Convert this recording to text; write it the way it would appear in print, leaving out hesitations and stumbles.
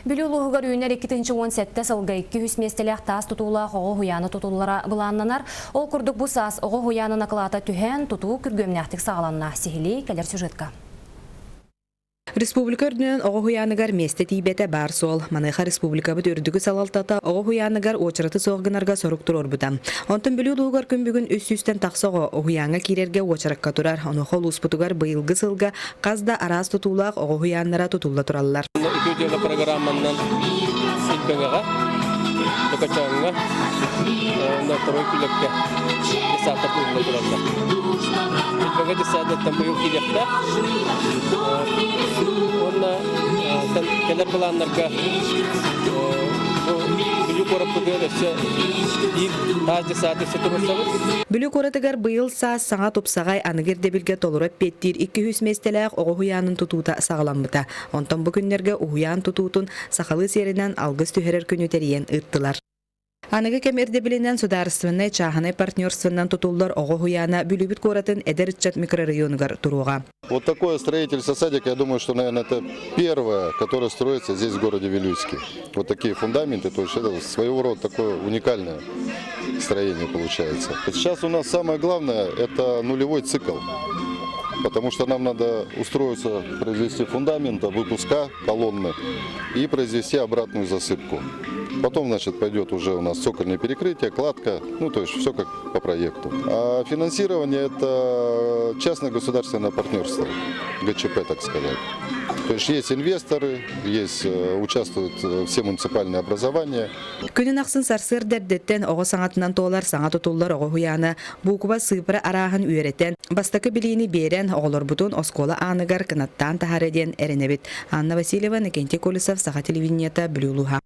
Білулуғығар үйінер 2-17 сылғы 200 местелек тас тұтула оғы хуяны тұтулара бұланнанар. Ол күрдік бұ сас оғы хуяны нақылата түхен тұту күргөмнәқтік сағаланна сихили кәлер сюжетка. Республика өрдінен оғы хуяныгар месте тейбеті бар сол. Маныға республика бұд үрдігі салалтата оғы хуяныгар очыраты соғынарға сорук тұрор бұдан. Онтын білулуғығар күн бүгін үс-үстен тақсоғы оғы хуяңа керерге очыраққа тұрар. Оны қол ұспытығар бұйылғы сылға қазда араз тұтулақ оғы хуянлара тұтулла тұралылар. Токачаңға на второй күлікке десата пұлға тұралда. Күлбігі десата тамбайыл келекті. Онна кәлер бұланларға бүлік орап бұдыр өсі аз десата өсі тұрырсаңыз. Бүлік оратығар бұйыл саас саңа топсағай анығырде білге толырып петтір 200 местеләқ оғы хуянын тұтуыта сағаламыта. Онтан бұл күнлерге ұғуян тұтуытын сақалы серінен алғыз түхерер күнітериен ұттылар. Анығы кемерде білінен сударыстывынай чағынай партнерствынан тұтулар оғы хуяна бүлібіт коратын әдерітчат микрорайоныгар тұруға. Вот такое строительство садика, я думаю, что, наверное, это первое, которое строится здесь, в городе Вилюйске. Вот такие фундаменты, то есть это своего рода такое уникальное строение получается. Сейчас у нас самое главное – это нулевой цикл. Потому что нам надо устроиться, произвести фундамент, выпуска колонны и произвести обратную засыпку. Потом, значит, пойдет уже у нас цокольное перекрытие, кладка, ну то есть все как по проекту. А финансирование – это частно-государственное партнерство, ГЧП, так сказать. То есть инвесторы, участвуют все муниципальные образования. Күнін ақсын сарсыр дәрдеттен оғы саңатынан тоғылар саңа тұтулар оғы хуяна, бұқыба сыпыры арағын үйереттен, бастақы білейіні берен оғылар бұтын оскола анығар қынаттан тахар еден әрінебет. Анна Васильева, Никентий Колесов, Саха телевидениета, Блюлуха.